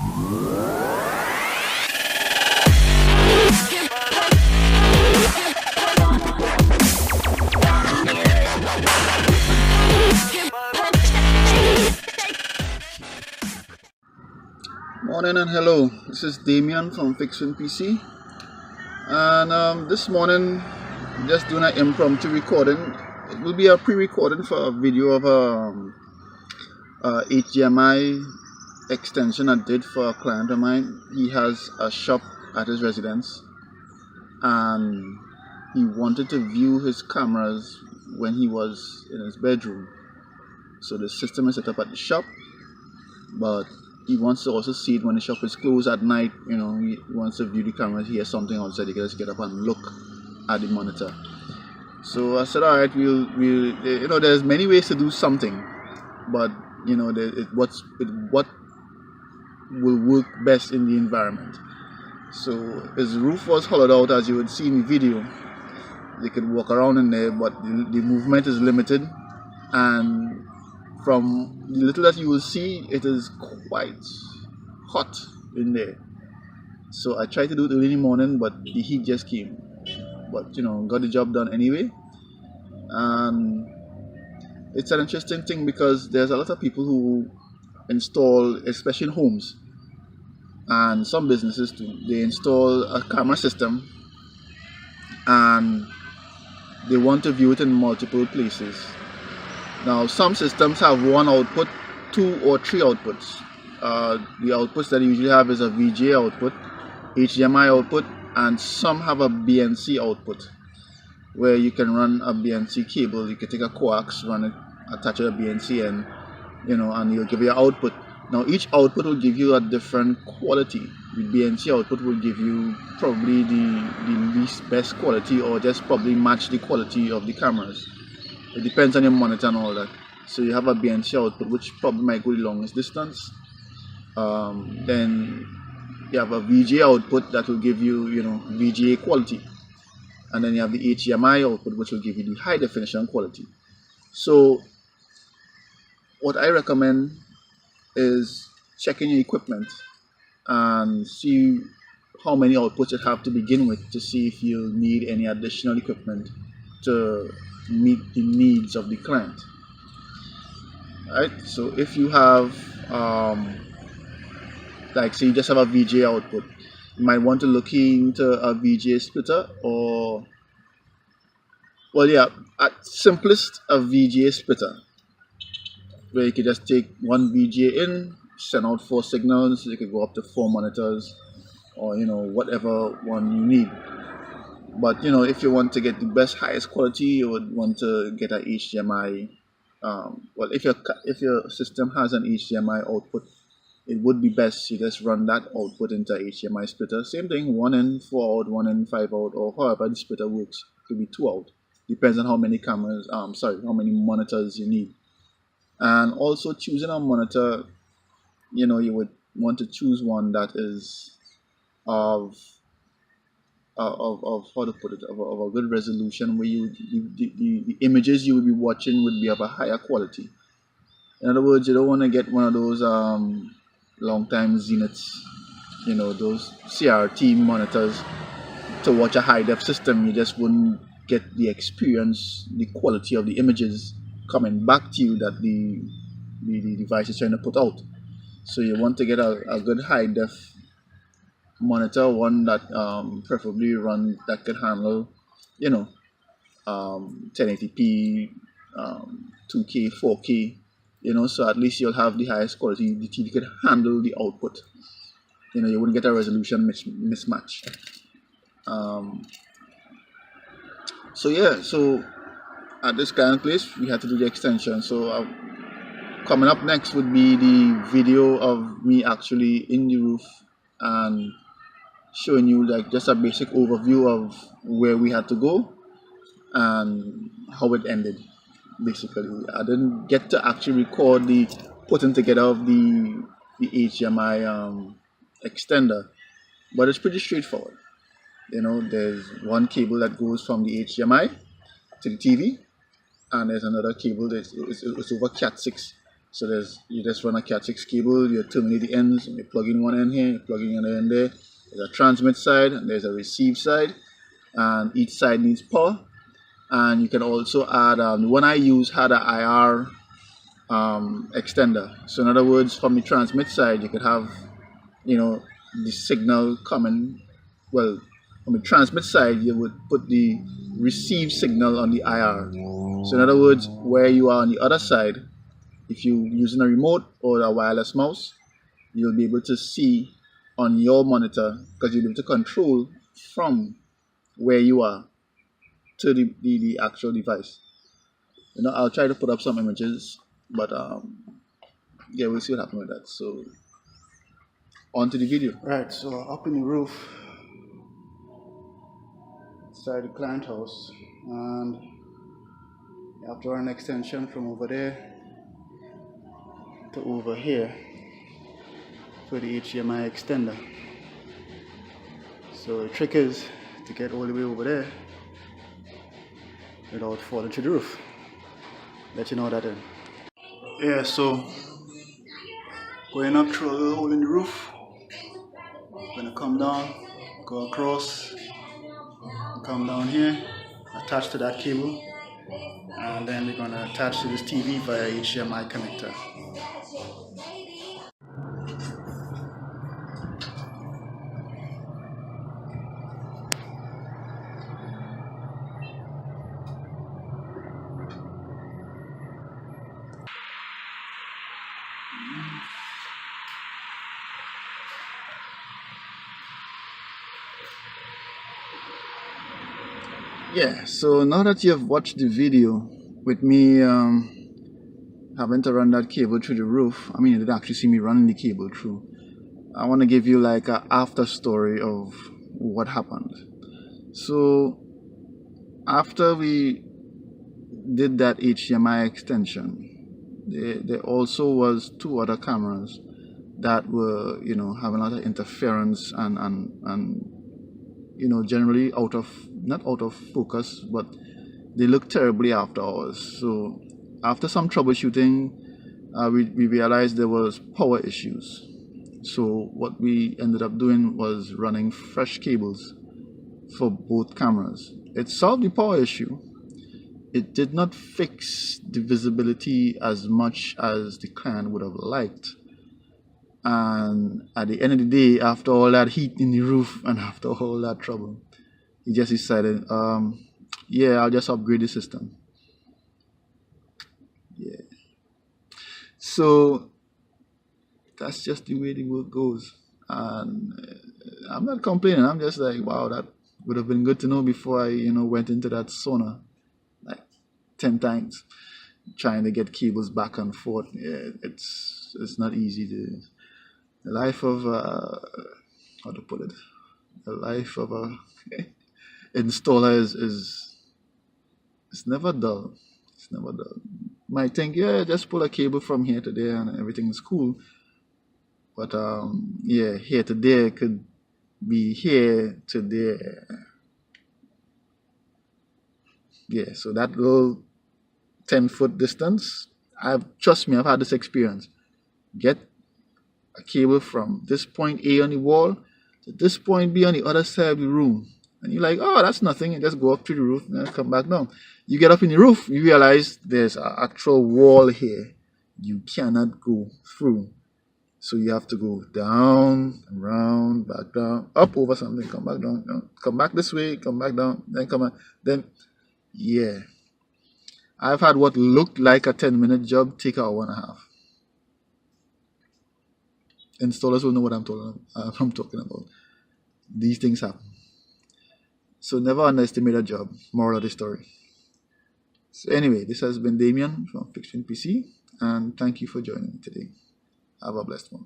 Morning and hello, this is Damien from FixWinPC, and this morning just doing an impromptu recording. It will be a pre-recording for a video of a HDMI extension I did for a client of mine. He has a shop at his residence and he wanted to view his cameras when he was in his bedroom. So the system is set up at the shop, but he wants to also see it when the shop is closed at night. You know, he wants to view the cameras, hear something outside, he can just get up and look at the monitor. So I said, all right, we'll you know, there's many ways to do something, but you know, what will work best in the environment. So his roof was hollowed out, as you would see in the video. They could walk around in there, but the movement is limited, and from the little that you will see, it is quite hot in there. So I tried to do it early in the morning, but the heat just came. But you know, got the job done anyway. And it's an interesting thing because there's a lot of people who install, especially in homes and some businesses too, they install a camera system and they want to view it in multiple places. Now, some systems have one output, 2 or 3 outputs. The outputs that you usually have is a VGA output, HDMI output, and some have a BNC output, where you can run a BNC cable. You can take a coax, run it, attach it to a BNC, and you know, and it'll give you an output. Now, each output will give you a different quality. The BNC output will give you probably the least best quality, or just probably match the quality of the cameras. It depends on your monitor and all that. So you have a BNC output, which probably might go the longest distance. Then you have a VGA output that will give you, you know, VGA quality. And then you have the HDMI output, which will give you the high definition quality. So what I recommend is checking your equipment and see how many outputs you have to begin with, to see if you need any additional equipment to meet the needs of the client. Right, so if you have like say you just have a VGA output, you might want to look into a VGA splitter, or well, yeah, at simplest a VGA splitter, where you could just take one VGA in, send out 4 signals. You could go up to 4 monitors, or you know, whatever one you need. But you know, if you want to get the best, highest quality, you would want to get a HDMI. Well, if your system has an HDMI output, it would be best you just run that output into a HDMI splitter. Same thing, 1 in 4 out, 1 in 5 out, or however the splitter works. It could be 2 out. Depends on how many cameras. How many monitors you need. And also choosing a monitor, you know, you would want to choose one that is of how to put it, of a good resolution, where the images you will be watching would be of a higher quality. In other words, you don't want to get one of those long time Zeniths, you know, those CRT monitors to watch a high def system. You just wouldn't get the experience, the quality of the images coming back to you that the device is trying to put out. So you want to get a good high def monitor, one that preferably run, that could handle, you know, 1080p, 2K, 4K, you know, so at least you'll have the highest quality. The TV could handle the output. You know, you wouldn't get a resolution mismatch. So yeah, so at this current place, we had to do the extension. So coming up next would be the video of me actually in the roof and showing you like just a basic overview of where we had to go and how it ended. Basically, I didn't get to actually record the putting together of the HDMI extender, but it's pretty straightforward. You know, there's one cable that goes from the HDMI to the TV, and there's another cable that it's over Cat 6. So you just run a Cat6 cable, you terminate the ends, and you plug in one end here, you plug in another end there. There's a transmit side and there's a receive side, and each side needs power. And you can also add, the one I use had an IR extender. So in other words, from the transmit side, you could have, the signal coming. Well, on the transmit side, you would put the receive signal on the IR. So in other words, where you are on the other side, if you're using a remote or a wireless mouse, you'll be able to see on your monitor, because you'll be able to control from where you are to the actual device. I'll try to put up some images, but yeah, we'll see what happens with that. So on to the video. Right, so up in the roof inside the client house, and you have to run an extension from over there to over here for the HDMI extender. So the trick is to get all the way over there without falling to the roof. Let you know that in. Yeah, so going up through a little hole in the roof, gonna come down, go across, come down here, attach to that cable, and then we're gonna attach to this TV via HDMI connector. Yeah, so now that you have watched the video with me having to run that cable through the roof, I mean, you didn't actually see me running the cable through. I want to give you like an after story of what happened. So after we did that HDMI extension, there also was 2 other cameras that were, having a lot of interference and generally not out of focus, but they look terribly after hours. So after some troubleshooting, we realized there was power issues. So what we ended up doing was running fresh cables for both cameras. It solved the power issue. It did not fix the visibility as much as the client would have liked. And at the end of the day, after all that heat in the roof and after all that trouble, he just decided, yeah, I'll just upgrade the system. Yeah. So that's just the way the work goes. And I'm not complaining. I'm just like, wow, that would have been good to know before I, went into that sauna like 10 times trying to get cables back and forth. Yeah, it's not easy. The life of how to put it? The life of a installer is it's never dull. It's never dull. Might think, yeah, just pull a cable from here to there and everything's cool. But yeah, here to there could be here to there. Yeah, so that little 10-foot distance, trust me, I've had this experience. Get a cable from this point A on the wall to this point B on the other side of the room. And you're like, oh, that's nothing. You just go up to the roof and then come back down. You get up in the roof, you realize there's an actual wall here you cannot go through. So you have to go down, around, back down, up over something, come back down, come back this way, come back down, then come back. Then, yeah. I've had what looked like a 10-minute job take an hour and a half. Installers will know what I'm talking about. These things happen. So never underestimate a job. Moral of the story. So anyway, this has been Damien from FixWinPC, and thank you for joining me today. Have a blessed one.